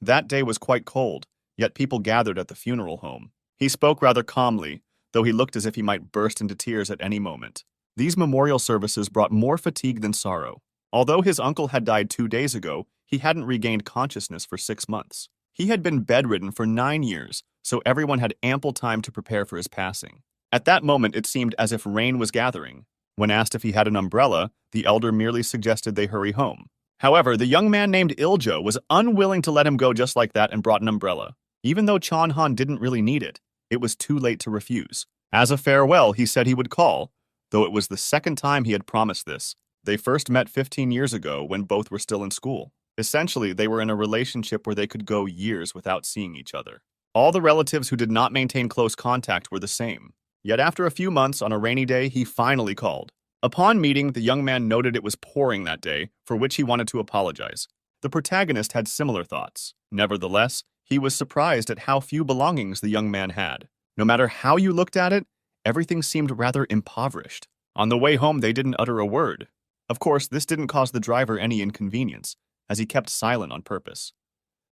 That day was quite cold, yet people gathered at the funeral home. He spoke rather calmly, though he looked as if he might burst into tears at any moment. These memorial services brought more fatigue than sorrow. Although his uncle had died 2 days ago, he hadn't regained consciousness for 6 months. He had been bedridden for 9 years, so everyone had ample time to prepare for his passing. At that moment, it seemed as if rain was gathering. When asked if he had an umbrella, the elder merely suggested they hurry home. However, the young man named Iljo was unwilling to let him go just like that and brought an umbrella. Even though Chon Han didn't really need it, it was too late to refuse. As a farewell, he said he would call, though it was the second time he had promised this. They first met 15 years ago when both were still in school. Essentially, they were in a relationship where they could go years without seeing each other. All the relatives who did not maintain close contact were the same. Yet after a few months, on a rainy day, he finally called. Upon meeting, the young man noted it was pouring that day, for which he wanted to apologize. The protagonist had similar thoughts. Nevertheless, he was surprised at how few belongings the young man had. No matter how you looked at it, everything seemed rather impoverished. On the way home, they didn't utter a word. Of course, this didn't cause the driver any inconvenience, as he kept silent on purpose.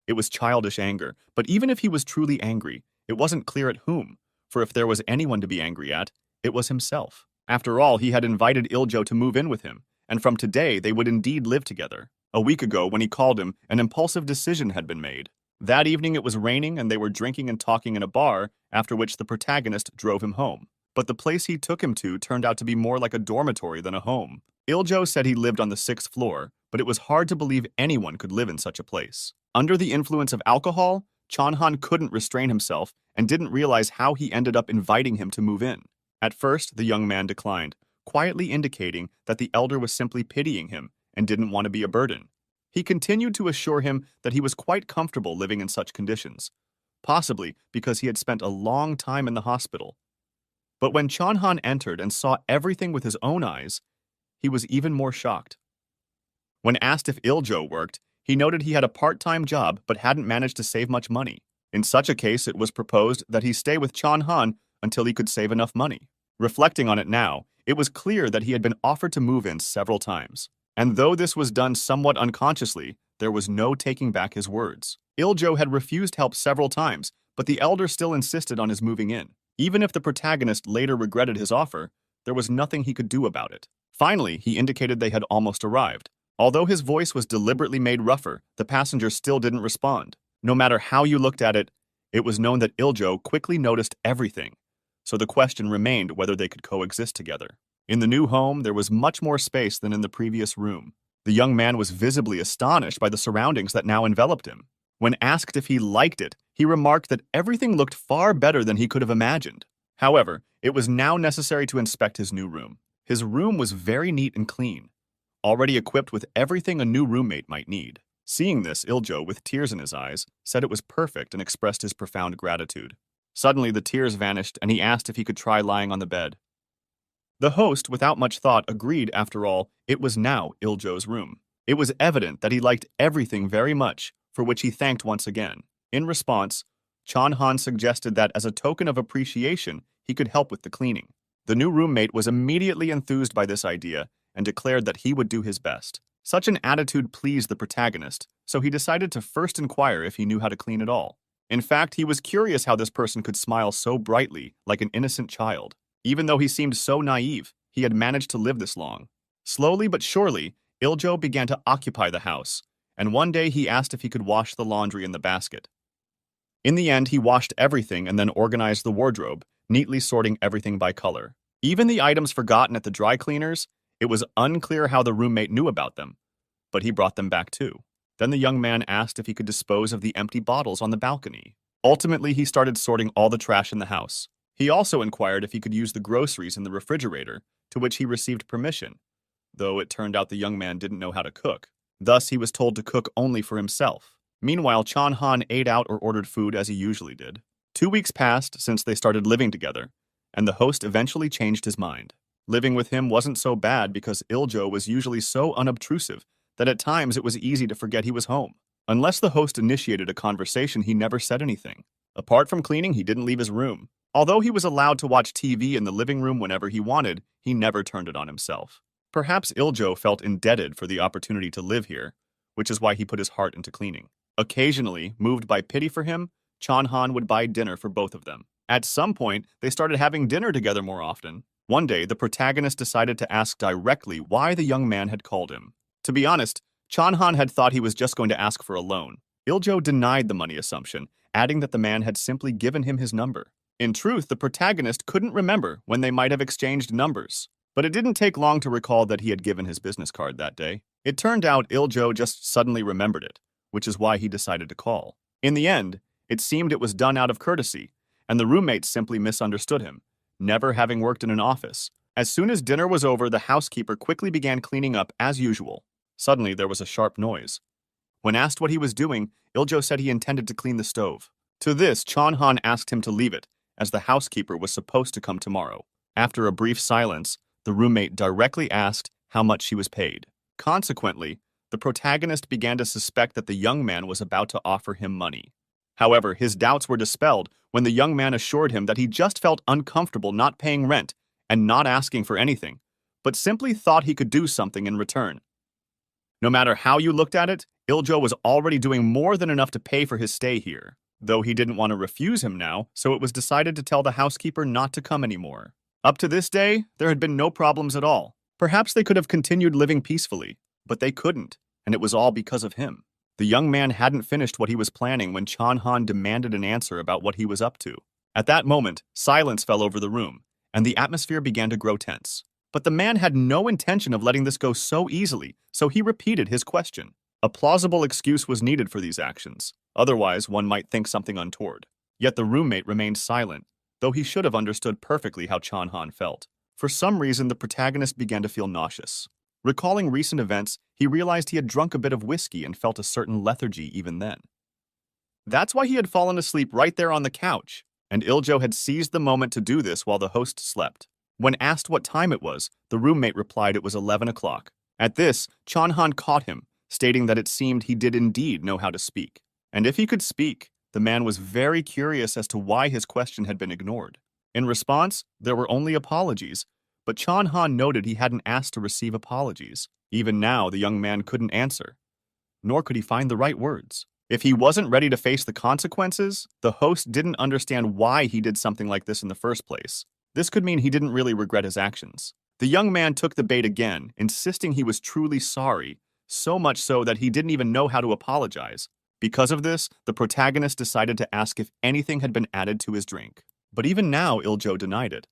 It was childish anger, but even if he was truly angry, it wasn't clear at whom, for if there was anyone to be angry at, it was himself. After all, he had invited Iljo to move in with him, and from today they would indeed live together. A week ago, when he called him, an impulsive decision had been made. That evening it was raining and they were drinking and talking in a bar, after which the protagonist drove him home. But the place he took him to turned out to be more like a dormitory than a home. Iljo said he lived on the 6th floor, but it was hard to believe anyone could live in such a place. Under the influence of alcohol, Chon Han couldn't restrain himself and didn't realize how he ended up inviting him to move in. At first, the young man declined, quietly indicating that the elder was simply pitying him and didn't want to be a burden. He continued to assure him that he was quite comfortable living in such conditions, possibly because he had spent a long time in the hospital. But when Chon Han entered and saw everything with his own eyes, he was even more shocked. When asked if Iljo worked, he noted he had a part-time job but hadn't managed to save much money. In such a case, it was proposed that he stay with Chon Han until he could save enough money. Reflecting on it now, it was clear that he had been offered to move in several times. And though this was done somewhat unconsciously, there was no taking back his words. Iljo had refused help several times, but the elder still insisted on his moving in. Even if the protagonist later regretted his offer, there was nothing he could do about it. Finally, he indicated they had almost arrived. Although his voice was deliberately made rougher, the passenger still didn't respond. No matter how you looked at it, it was known that Iljo quickly noticed everything. So the question remained whether they could coexist together. In the new home, there was much more space than in the previous room. The young man was visibly astonished by the surroundings that now enveloped him. When asked if he liked it, he remarked that everything looked far better than he could have imagined. However, it was now necessary to inspect his new room. His room was very neat and clean, already equipped with everything a new roommate might need. Seeing this, Iljo, with tears in his eyes, said it was perfect and expressed his profound gratitude. Suddenly, the tears vanished, and he asked if he could try lying on the bed. The host, without much thought, agreed. After all, it was now Iljo's room. It was evident that he liked everything very much, for which he thanked once again. In response, Chon Han suggested that as a token of appreciation, he could help with the cleaning. The new roommate was immediately enthused by this idea and declared that he would do his best. Such an attitude pleased the protagonist, so he decided to first inquire if he knew how to clean at all. In fact, he was curious how this person could smile so brightly, like an innocent child. Even though he seemed so naive, he had managed to live this long. Slowly but surely, Iljo began to occupy the house, and one day he asked if he could wash the laundry in the basket. In the end, he washed everything and then organized the wardrobe, neatly sorting everything by color. Even the items forgotten at the dry cleaners, it was unclear how the roommate knew about them, but he brought them back too. Then the young man asked if he could dispose of the empty bottles on the balcony. Ultimately, he started sorting all the trash in the house. He also inquired if he could use the groceries in the refrigerator, to which he received permission, though it turned out the young man didn't know how to cook. Thus, he was told to cook only for himself. Meanwhile, Chon Han ate out or ordered food as he usually did. 2 weeks passed since they started living together, and the host eventually changed his mind. Living with him wasn't so bad because Iljo was usually so unobtrusive that at times it was easy to forget he was home. Unless the host initiated a conversation, he never said anything. Apart from cleaning, he didn't leave his room. Although he was allowed to watch TV in the living room whenever he wanted, he never turned it on himself. Perhaps Iljo felt indebted for the opportunity to live here, which is why he put his heart into cleaning. Occasionally, moved by pity for him, Chan Han would buy dinner for both of them. At some point, they started having dinner together more often. One day, the protagonist decided to ask directly why the young man had called him. To be honest, Chan Han had thought he was just going to ask for a loan. Il-jo denied the money assumption, adding that the man had simply given him his number. In truth, the protagonist couldn't remember when they might have exchanged numbers. But it didn't take long to recall that he had given his business card that day. It turned out Il-jo just suddenly remembered it, which is why he decided to call. In the end, it seemed it was done out of courtesy, and the roommates simply misunderstood him, never having worked in an office. As soon as dinner was over, the housekeeper quickly began cleaning up as usual. Suddenly, there was a sharp noise. When asked what he was doing, Il-jo said he intended to clean the stove. To this, Chan Han asked him to leave it, as the housekeeper was supposed to come tomorrow. After a brief silence, the roommate directly asked how much she was paid. Consequently, the protagonist began to suspect that the young man was about to offer him money. However, his doubts were dispelled when the young man assured him that he just felt uncomfortable not paying rent and not asking for anything, but simply thought he could do something in return. No matter how you looked at it, Il-jo was already doing more than enough to pay for his stay here, though he didn't want to refuse him now, so it was decided to tell the housekeeper not to come anymore. Up to this day, there had been no problems at all. Perhaps they could have continued living peacefully, but they couldn't, and it was all because of him. The young man hadn't finished what he was planning when Chan Han demanded an answer about what he was up to. At that moment, silence fell over the room, and the atmosphere began to grow tense. But the man had no intention of letting this go so easily, so he repeated his question. A plausible excuse was needed for these actions. Otherwise, one might think something untoward. Yet the roommate remained silent, though he should have understood perfectly how Chan Han felt. For some reason, the protagonist began to feel nauseous. Recalling recent events, he realized he had drunk a bit of whiskey and felt a certain lethargy even then. That's why he had fallen asleep right there on the couch, and Il-jo had seized the moment to do this while the host slept. When asked what time it was, the roommate replied it was 11 o'clock. At this, Chan Han caught him, stating that it seemed he did indeed know how to speak. And if he could speak, the man was very curious as to why his question had been ignored. In response, there were only apologies, but Chan Han noted he hadn't asked to receive apologies. Even now, the young man couldn't answer, nor could he find the right words. If he wasn't ready to face the consequences, the host didn't understand why he did something like this in the first place. This could mean he didn't really regret his actions. The young man took the bait again, insisting he was truly sorry, so much so that he didn't even know how to apologize. Because of this, the protagonist decided to ask if anything had been added to his drink. But even now, Il-jo denied it,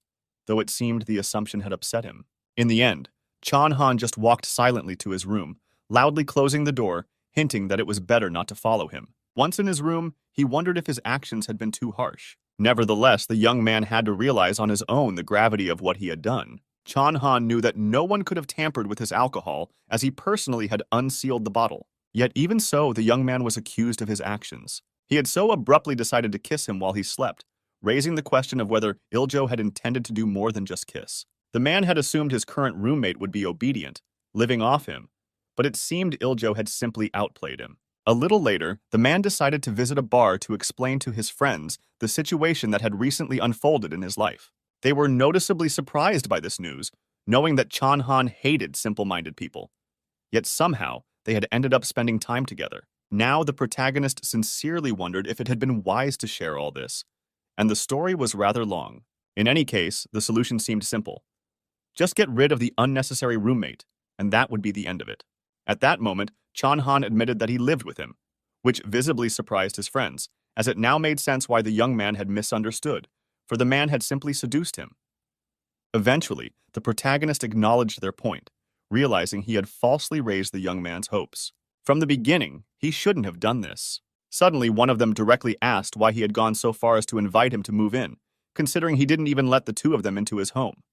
though it seemed the assumption had upset him. In the end, Chan Han just walked silently to his room, loudly closing the door, hinting that it was better not to follow him. Once in his room, he wondered if his actions had been too harsh. Nevertheless, the young man had to realize on his own the gravity of what he had done. Chan Han knew that no one could have tampered with his alcohol, as he personally had unsealed the bottle. Yet even so, the young man was accused of his actions. He had so abruptly decided to kiss him while he slept, raising the question of whether Il-jo had intended to do more than just kiss. The man had assumed his current roommate would be obedient, living off him, but it seemed Il-jo had simply outplayed him. A little later, the man decided to visit a bar to explain to his friends the situation that had recently unfolded in his life. They were noticeably surprised by this news, knowing that Chan Han hated simple-minded people. Yet somehow, they had ended up spending time together. Now the protagonist sincerely wondered if it had been wise to share all this, and the story was rather long. In any case, the solution seemed simple. Just get rid of the unnecessary roommate, and that would be the end of it. At that moment, Chan Han admitted that he lived with him, which visibly surprised his friends, as it now made sense why the young man had misunderstood, for the man had simply seduced him. Eventually, the protagonist acknowledged their point, realizing he had falsely raised the young man's hopes. From the beginning, he shouldn't have done this. Suddenly, one of them directly asked why he had gone so far as to invite him to move in, considering he didn't even let the two of them into his home.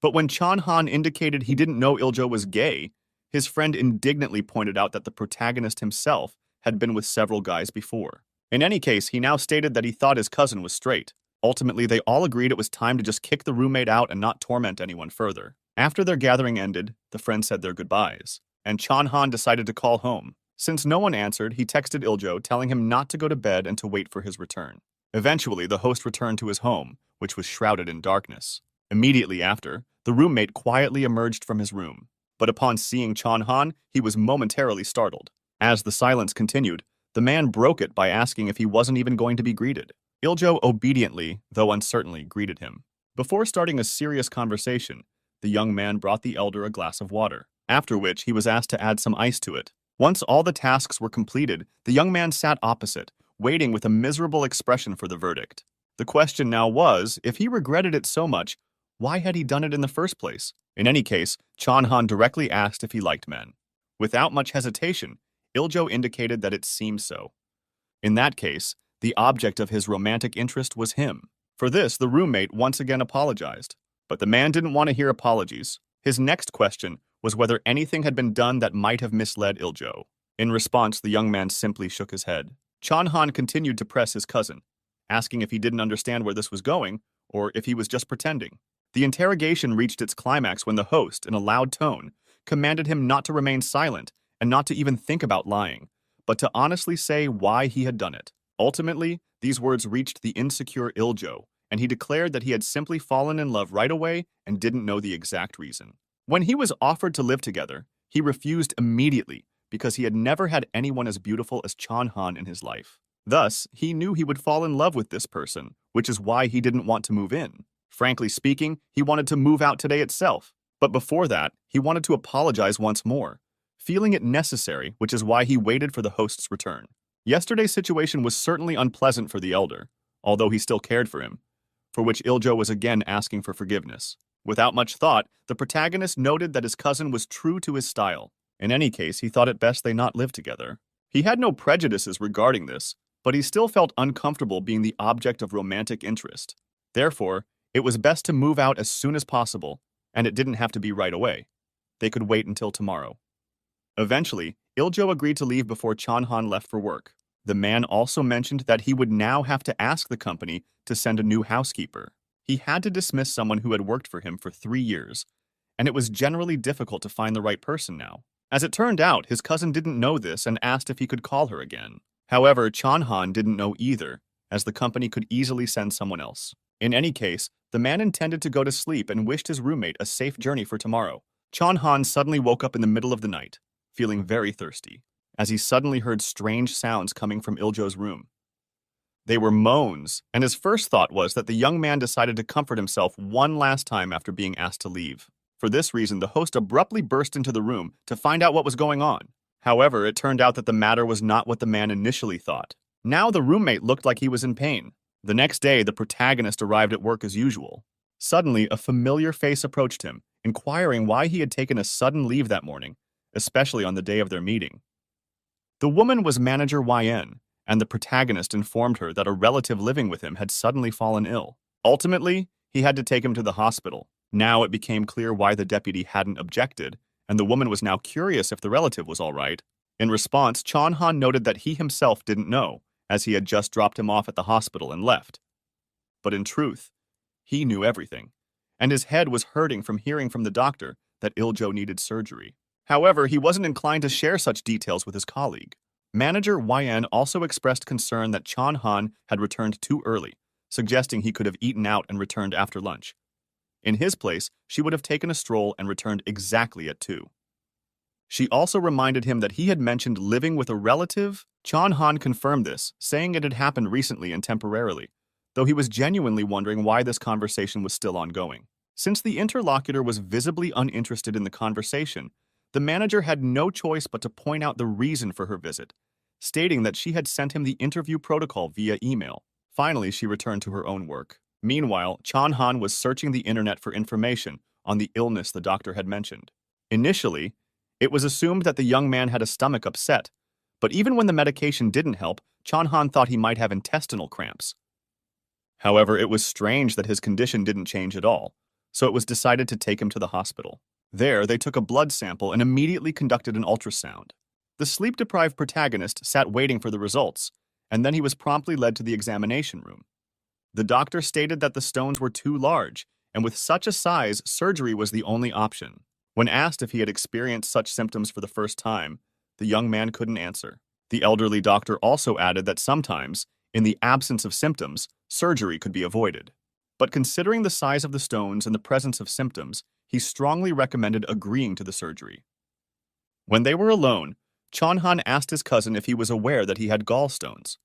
But when Chan Han indicated he didn't know Il-jo was gay, his friend indignantly pointed out that the protagonist himself had been with several guys before. In any case, he now stated that he thought his cousin was straight. Ultimately, they all agreed it was time to just kick the roommate out and not torment anyone further. After their gathering ended, the friends said their goodbyes, and Chan Han decided to call home. Since no one answered, he texted Il-jo, telling him not to go to bed and to wait for his return. Eventually, the host returned to his home, which was shrouded in darkness. Immediately after, the roommate quietly emerged from his room. But upon seeing Chan Han, he was momentarily startled. As the silence continued, The man broke it by asking if he wasn't even going to be greeted. Iljo obediently, though uncertainly, greeted him. Before starting a serious conversation, the young man brought the elder a glass of water, after which he was asked to add some ice to it. Once all the tasks were completed, the young man sat opposite, waiting with a miserable expression for the verdict. The question now was, if he regretted it so much, why had he done it in the first place? In any case, Chanhan directly asked if he liked men. Without much hesitation, Iljo indicated that it seemed so. In that case, the object of his romantic interest was him. For this, the roommate once again apologized. But the man didn't want to hear apologies. His next question was whether anything had been done that might have misled Iljo. In response, the young man simply shook his head. Chanhan continued to press his cousin, asking if he didn't understand where this was going, or if he was just pretending. The interrogation reached its climax when the host, in a loud tone, commanded him not to remain silent and not to even think about lying, but to honestly say why he had done it. Ultimately, these words reached the insecure Iljo, and he declared that he had simply fallen in love right away and didn't know the exact reason. When he was offered to live together, he refused immediately because he had never had anyone as beautiful as Chanhan in his life. Thus, he knew he would fall in love with this person, which is why he didn't want to move in. Frankly speaking, he wanted to move out today itself. But before that, he wanted to apologize once more, feeling it necessary, which is why he waited for the host's return. Yesterday's situation was certainly unpleasant for the elder, although he still cared for him, for which Iljo was again asking for forgiveness. Without much thought, the protagonist noted that his cousin was true to his style. In any case, he thought it best they not live together. He had no prejudices regarding this, but he still felt uncomfortable being the object of romantic interest. Therefore, it was best to move out as soon as possible, and it didn't have to be right away. They could wait until tomorrow. Eventually, Iljo agreed to leave before Chanhan left for work. The man also mentioned that he would now have to ask the company to send a new housekeeper. He had to dismiss someone who had worked for him for 3 years, and it was generally difficult to find the right person now. As it turned out, his cousin didn't know this and asked if he could call her again. However, Chanhan didn't know either, as the company could easily send someone else. In any case, the man intended to go to sleep and wished his roommate a safe journey for tomorrow. Chanhan suddenly woke up in the middle of the night, feeling very thirsty, as he suddenly heard strange sounds coming from Iljo's room. They were moans, and his first thought was that the young man decided to comfort himself one last time after being asked to leave. For this reason, the host abruptly burst into the room to find out what was going on. However, it turned out that the matter was not what the man initially thought. Now the roommate looked like he was in pain. The next day, the protagonist arrived at work as usual. Suddenly, a familiar face approached him, inquiring why he had taken a sudden leave that morning, especially on the day of their meeting. The woman was manager YN, and the protagonist informed her that a relative living with him had suddenly fallen ill. Ultimately, he had to take him to the hospital. Now it became clear why the deputy hadn't objected, and the woman was now curious if the relative was all right. In response, Chanhan noted that he himself didn't know, as he had just dropped him off at the hospital and left. But in truth, he knew everything, and his head was hurting from hearing from the doctor that Iljo needed surgery. However, he wasn't inclined to share such details with his colleague. Manager YN also expressed concern that Chanhan had returned too early, suggesting he could have eaten out and returned after lunch. In his place, she would have taken a stroll and returned exactly at 2. She also reminded him that he had mentioned living with a relative. Chanhan confirmed this, saying it had happened recently and temporarily, though he was genuinely wondering why this conversation was still ongoing. Since the interlocutor was visibly uninterested in the conversation, the manager had no choice but to point out the reason for her visit, stating that she had sent him the interview protocol via email. Finally, she returned to her own work. Meanwhile, Chanhan was searching the internet for information on the illness the doctor had mentioned. Initially, it was assumed that the young man had a stomach upset, but even when the medication didn't help, Chanhan thought he might have intestinal cramps. However, it was strange that his condition didn't change at all, so it was decided to take him to the hospital. There, they took a blood sample and immediately conducted an ultrasound. The sleep-deprived protagonist sat waiting for the results, and then he was promptly led to the examination room. The doctor stated that the stones were too large, and with such a size, surgery was the only option. When asked if he had experienced such symptoms for the first time, the young man couldn't answer. The elderly doctor also added that sometimes, in the absence of symptoms, surgery could be avoided. But considering the size of the stones and the presence of symptoms, he strongly recommended agreeing to the surgery. When they were alone, Chonhan asked his cousin if he was aware that he had gallstones.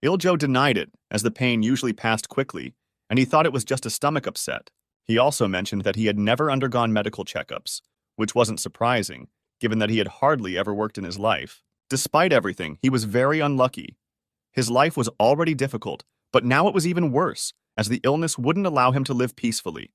Iljo denied it, as the pain usually passed quickly, and he thought it was just a stomach upset. He also mentioned that he had never undergone medical checkups, which wasn't surprising, given that he had hardly ever worked in his life. Despite everything, he was very unlucky. His life was already difficult, but now it was even worse, as the illness wouldn't allow him to live peacefully.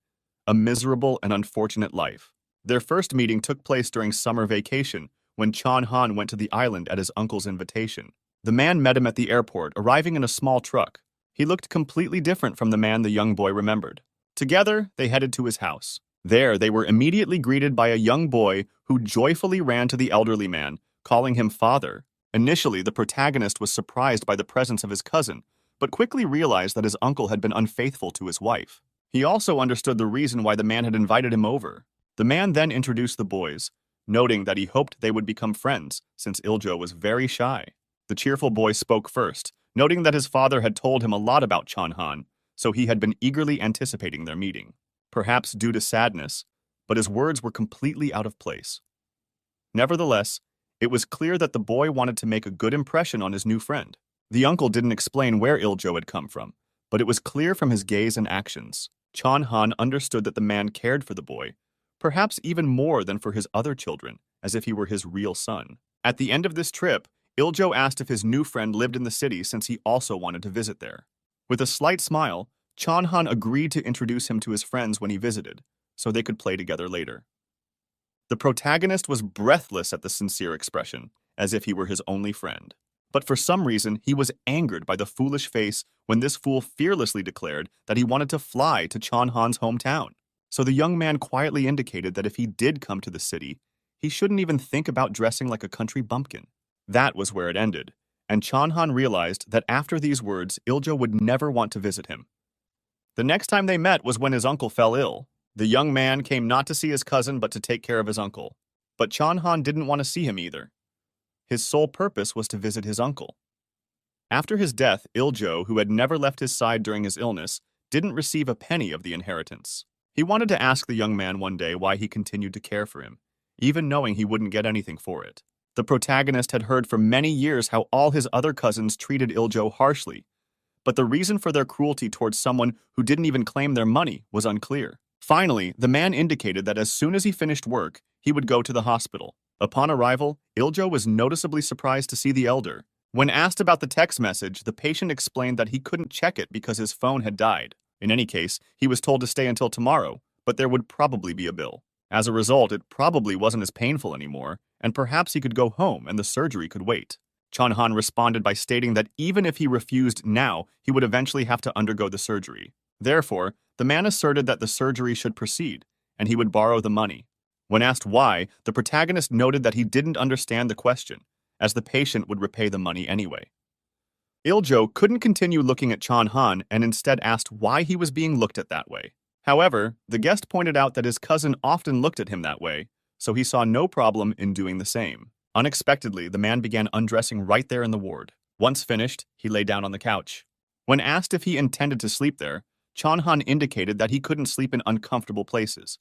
A miserable and unfortunate life. Their first meeting took place during summer vacation, when Chonhan went to the island at his uncle's invitation. The man met him at the airport, arriving in a small truck. He looked completely different from the man the young boy remembered. Together, they headed to his house. There, they were immediately greeted by a young boy who joyfully ran to the elderly man, calling him father. Initially, the protagonist was surprised by the presence of his cousin, but quickly realized that his uncle had been unfaithful to his wife. He also understood the reason why the man had invited him over. The man then introduced the boys, noting that he hoped they would become friends, since Iljo was very shy. The cheerful boy spoke first, noting that his father had told him a lot about Chonhan, so he had been eagerly anticipating their meeting. Perhaps due to sadness, but his words were completely out of place. Nevertheless, it was clear that the boy wanted to make a good impression on his new friend. The uncle didn't explain where Iljo had come from, but it was clear from his gaze and actions. Chonhan understood that the man cared for the boy, perhaps even more than for his other children, as if he were his real son. At the end of this trip, Iljo asked if his new friend lived in the city since he also wanted to visit there. With a slight smile, Chonhan agreed to introduce him to his friends when he visited, so they could play together later. The protagonist was breathless at the sincere expression, as if he were his only friend. But for some reason, he was angered by the foolish face when this fool fearlessly declared that he wanted to fly to Chonhan's hometown. So the young man quietly indicated that if he did come to the city, he shouldn't even think about dressing like a country bumpkin. That was where it ended, and Chonhan realized that after these words, Iljo would never want to visit him. The next time they met was when his uncle fell ill. The young man came not to see his cousin but to take care of his uncle. But Chonhan didn't want to see him either. His sole purpose was to visit his uncle. After his death, Iljo, who had never left his side during his illness, didn't receive a penny of the inheritance. He wanted to ask the young man one day why he continued to care for him, even knowing he wouldn't get anything for it. The protagonist had heard for many years how all his other cousins treated Iljo harshly, but the reason for their cruelty towards someone who didn't even claim their money was unclear. Finally, the man indicated that as soon as he finished work, he would go to the hospital. Upon arrival, Iljo was noticeably surprised to see the elder. When asked about the text message, the patient explained that he couldn't check it because his phone had died. In any case, he was told to stay until tomorrow, but there would probably be a bill. As a result, it probably wasn't as painful anymore, and perhaps he could go home and the surgery could wait. Chonhan responded by stating that even if he refused now, he would eventually have to undergo the surgery. Therefore, the man asserted that the surgery should proceed, and he would borrow the money. When asked why, the protagonist noted that he didn't understand the question, as the patient would repay the money anyway. Iljo couldn't continue looking at Chonhan and instead asked why he was being looked at that way. However, the guest pointed out that his cousin often looked at him that way, so he saw no problem in doing the same. Unexpectedly, the man began undressing right there in the ward. Once finished, he lay down on the couch. When asked if he intended to sleep there, Chonhan indicated that he couldn't sleep in uncomfortable places.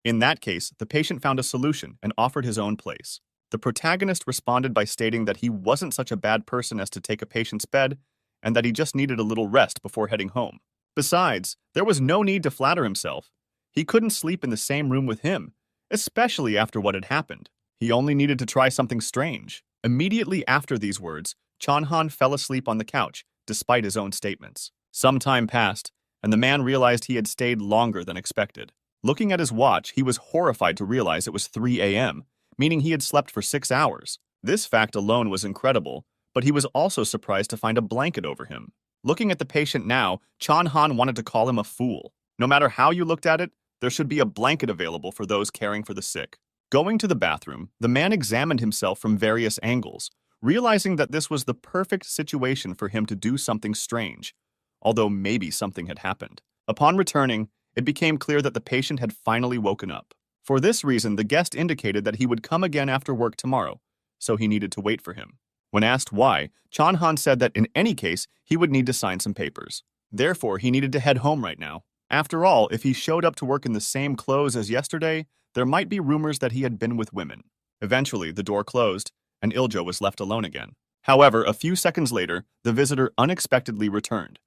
In that case, the patient found a solution and offered his own place. The protagonist responded by stating that he wasn't such a bad person as to take a patient's bed, and that he just needed a little rest before heading home. Besides, there was no need to flatter himself. He couldn't sleep in the same room with him, especially after what had happened. He only needed to try something strange. Immediately after these words, Chonhan fell asleep on the couch, despite his own statements. Some time passed, and the man realized he had stayed longer than expected. Looking at his watch, he was horrified to realize it was 3 a.m., meaning he had slept for 6 hours. This fact alone was incredible, but he was also surprised to find a blanket over him. Looking at the patient now, Chonhan wanted to call him a fool. No matter how you looked at it, there should be a blanket available for those caring for the sick. Going to the bathroom, the man examined himself from various angles, realizing that this was the perfect situation for him to do something strange, although maybe something had happened. Upon returning, it became clear that the patient had finally woken up. For this reason, the guest indicated that he would come again after work tomorrow, so he needed to wait for him. When asked why, Chonhan said that in any case, he would need to sign some papers. Therefore, he needed to head home right now. After all, if he showed up to work in the same clothes as yesterday, there might be rumors that he had been with women. Eventually, the door closed, and Iljo was left alone again. However, a few seconds later, the visitor unexpectedly returned,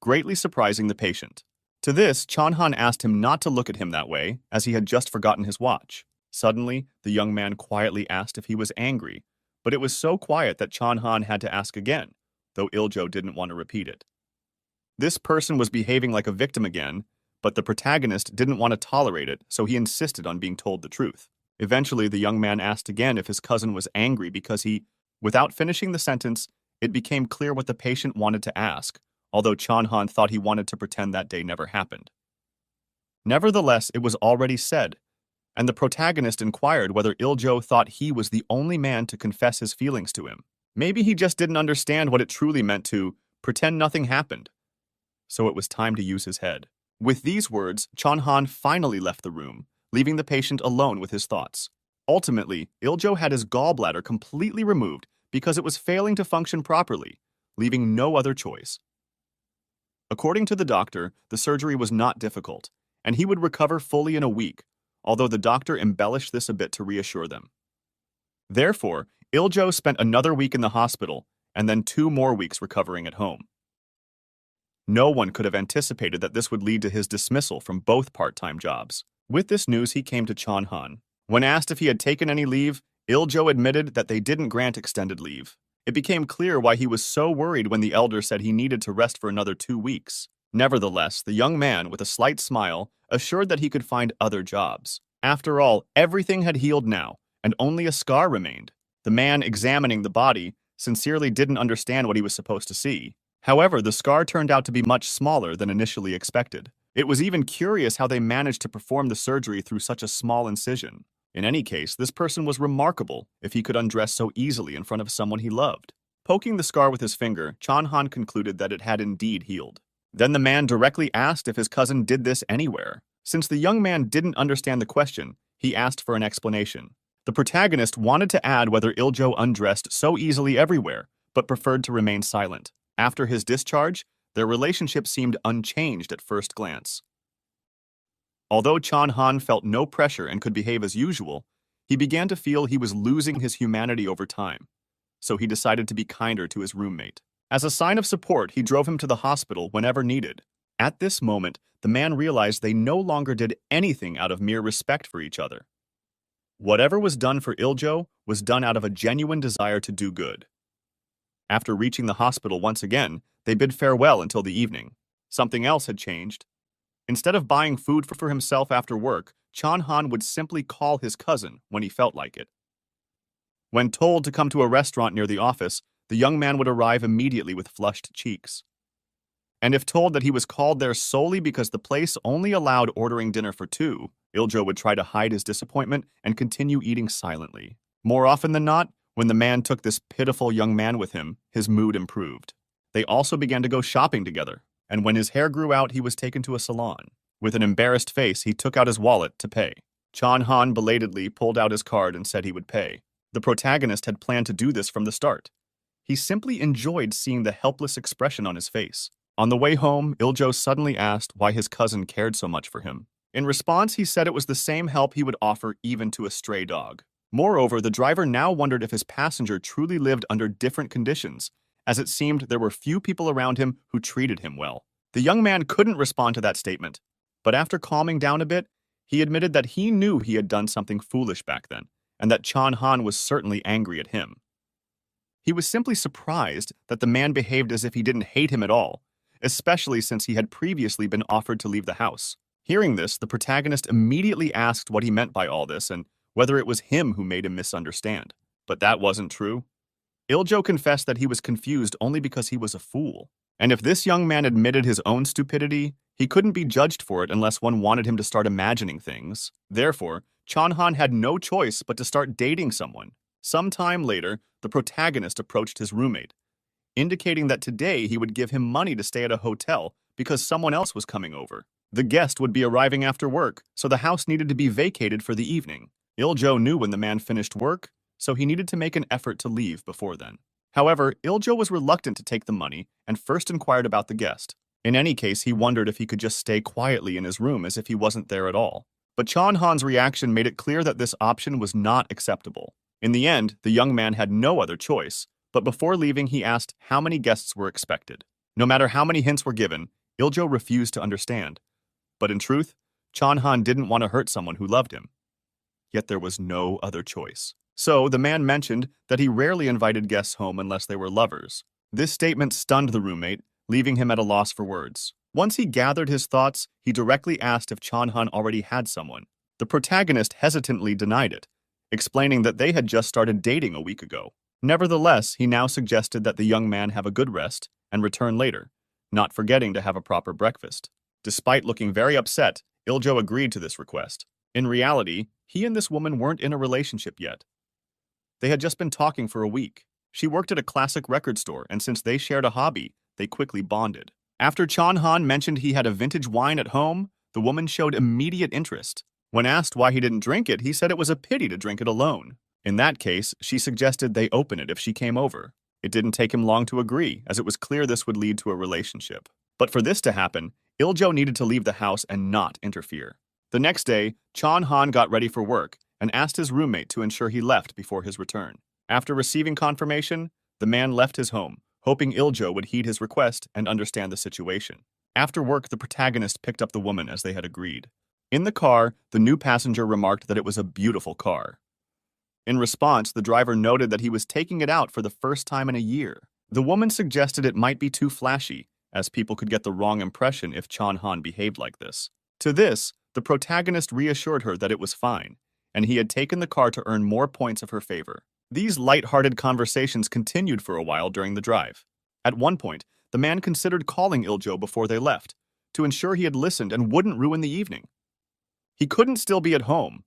greatly surprising the patient. To this, Chanhan asked him not to look at him that way, as he had just forgotten his watch. Suddenly, the young man quietly asked if he was angry, but it was so quiet that Chanhan had to ask again, though Iljo didn't want to repeat it. This person was behaving like a victim again, but the protagonist didn't want to tolerate it, so he insisted on being told the truth. Eventually, the young man asked again if his cousin was angry because without finishing the sentence, it became clear what the patient wanted to ask, although Chanhan thought he wanted to pretend that day never happened. Nevertheless, it was already said, and the protagonist inquired whether Iljo thought he was the only man to confess his feelings to him. Maybe he just didn't understand what it truly meant to pretend nothing happened. So it was time to use his head. With these words, Chanhan finally left the room, leaving the patient alone with his thoughts. Ultimately, Iljo had his gallbladder completely removed because it was failing to function properly, leaving no other choice. According to the doctor, the surgery was not difficult, and he would recover fully in a week, although the doctor embellished this a bit to reassure them. Therefore, Iljo spent another week in the hospital and then 2 more weeks recovering at home. No one could have anticipated that this would lead to his dismissal from both part-time jobs. With this news, he came to Chanhan. When asked if he had taken any leave, Iljo admitted that they didn't grant extended leave. It became clear why he was so worried when the elder said he needed to rest for another 2 weeks. Nevertheless, the young man, with a slight smile, assured that he could find other jobs. After all, everything had healed now, and only a scar remained. The man examining the body sincerely didn't understand what he was supposed to see. However, the scar turned out to be much smaller than initially expected. It was even curious how they managed to perform the surgery through such a small incision. In any case, this person was remarkable if he could undress so easily in front of someone he loved. Poking the scar with his finger, Chanhan concluded that it had indeed healed. Then the man directly asked if his cousin did this anywhere. Since the young man didn't understand the question, he asked for an explanation. The protagonist wanted to add whether Iljo undressed so easily everywhere, but preferred to remain silent. After his discharge, their relationship seemed unchanged at first glance. Although Chanhan felt no pressure and could behave as usual, he began to feel he was losing his humanity over time, so he decided to be kinder to his roommate. As a sign of support, he drove him to the hospital whenever needed. At this moment, the man realized they no longer did anything out of mere respect for each other. Whatever was done for Iljo was done out of a genuine desire to do good. After reaching the hospital once again, they bid farewell until the evening. Something else had changed. Instead of buying food for himself after work, Chanhan would simply call his cousin when he felt like it. When told to come to a restaurant near the office, the young man would arrive immediately with flushed cheeks. And if told that he was called there solely because the place only allowed ordering dinner for 2, Iljo would try to hide his disappointment and continue eating silently. More often than not, when the man took this pitiful young man with him, his mood improved. They also began to go shopping together, and when his hair grew out, he was taken to a salon. With an embarrassed face, he took out his wallet to pay. Chanhan belatedly pulled out his card and said he would pay. The protagonist had planned to do this from the start. He simply enjoyed seeing the helpless expression on his face. On the way home, Iljo suddenly asked why his cousin cared so much for him. In response, he said it was the same help he would offer even to a stray dog. Moreover, the driver now wondered if his passenger truly lived under different conditions, as it seemed there were few people around him who treated him well. The young man couldn't respond to that statement, but after calming down a bit, he admitted that he knew he had done something foolish back then, and that Chanhan was certainly angry at him. He was simply surprised that the man behaved as if he didn't hate him at all, especially since he had previously been offered to leave the house. Hearing this, the protagonist immediately asked what he meant by all this and whether it was him who made him misunderstand. But that wasn't true. Iljo confessed that he was confused only because he was a fool. And if this young man admitted his own stupidity, he couldn't be judged for it unless one wanted him to start imagining things. Therefore, Chanhan had no choice but to start dating someone. Sometime later, the protagonist approached his roommate, indicating that today he would give him money to stay at a hotel because someone else was coming over. The guest would be arriving after work, so the house needed to be vacated for the evening. Iljo knew when the man finished work, so he needed to make an effort to leave before then. However, Iljo was reluctant to take the money and first inquired about the guest. In any case, he wondered if he could just stay quietly in his room as if he wasn't there at all. But Chanhan's reaction made it clear that this option was not acceptable. In the end, the young man had no other choice, but before leaving he asked how many guests were expected. No matter how many hints were given, Iljo refused to understand. But in truth, Chanhan didn't want to hurt someone who loved him. Yet there was no other choice. So the man mentioned that he rarely invited guests home unless they were lovers. This statement stunned the roommate, leaving him at a loss for words. Once he gathered his thoughts, he directly asked if Chanhan already had someone. The protagonist hesitantly denied it, explaining that they had just started dating a week ago. Nevertheless, he now suggested that the young man have a good rest and return later, not forgetting to have a proper breakfast. Despite looking very upset, Iljo agreed to this request. In reality, he and this woman weren't in a relationship yet. They had just been talking for a week. She worked at a classic record store, and since they shared a hobby, they quickly bonded. After Chanhan mentioned he had a vintage wine at home, the woman showed immediate interest. When asked why he didn't drink it, he said it was a pity to drink it alone. In that case, she suggested they open it if she came over. It didn't take him long to agree, as it was clear this would lead to a relationship. But for this to happen, Iljo needed to leave the house and not interfere. The next day, Chanhan got ready for work and asked his roommate to ensure he left before his return. After receiving confirmation, the man left his home, hoping Iljo would heed his request and understand the situation. After work, the protagonist picked up the woman as they had agreed. In the car, the new passenger remarked that it was a beautiful car. In response, the driver noted that he was taking it out for the first time in a year. The woman suggested it might be too flashy, as people could get the wrong impression if Chanhan behaved like this. To this, the protagonist reassured her that it was fine, and he had taken the car to earn more points of her favor. These light-hearted conversations continued for a while during the drive. At one point, the man considered calling Iljo before they left, to ensure he had listened and wouldn't ruin the evening. He couldn't still be at home,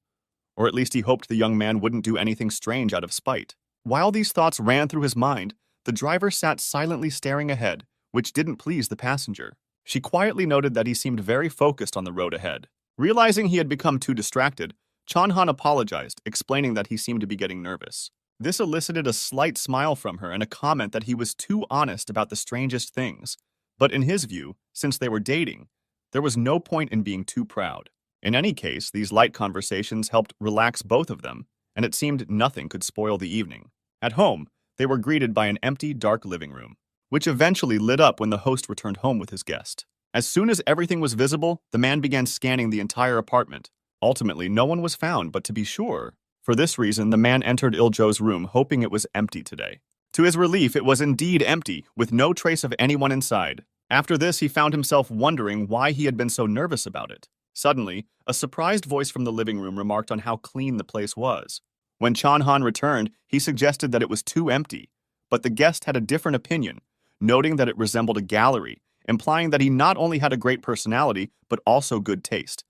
or at least he hoped the young man wouldn't do anything strange out of spite. While these thoughts ran through his mind, the driver sat silently staring ahead, which didn't please the passenger. She quietly noted that he seemed very focused on the road ahead. Realizing he had become too distracted, Chanhan apologized, explaining that he seemed to be getting nervous. This elicited a slight smile from her and a comment that he was too honest about the strangest things. But in his view, since they were dating, there was no point in being too proud. In any case, these light conversations helped relax both of them, and it seemed nothing could spoil the evening. At home, they were greeted by an empty, dark living room, which eventually lit up when the host returned home with his guest. As soon as everything was visible, the man began scanning the entire apartment. Ultimately, no one was found, but to be sure, for this reason, the man entered Iljo's room hoping it was empty today. To his relief, it was indeed empty, with no trace of anyone inside. After this, he found himself wondering why he had been so nervous about it. Suddenly, a surprised voice from the living room remarked on how clean the place was. When Chanhan returned, he suggested that it was too empty, but the guest had a different opinion, noting that it resembled a gallery, implying that he not only had a great personality, but also good taste.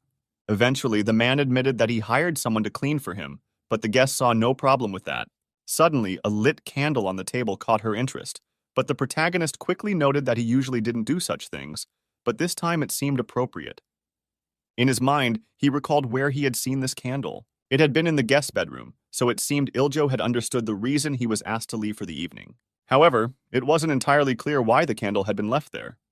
Eventually, the man admitted that he hired someone to clean for him, but the guest saw no problem with that. Suddenly, a lit candle on the table caught her interest, but the protagonist quickly noted that he usually didn't do such things, but this time it seemed appropriate. In his mind, he recalled where he had seen this candle. It had been in the guest bedroom, so it seemed Iljo had understood the reason he was asked to leave for the evening. However, it wasn't entirely clear why the candle had been left there.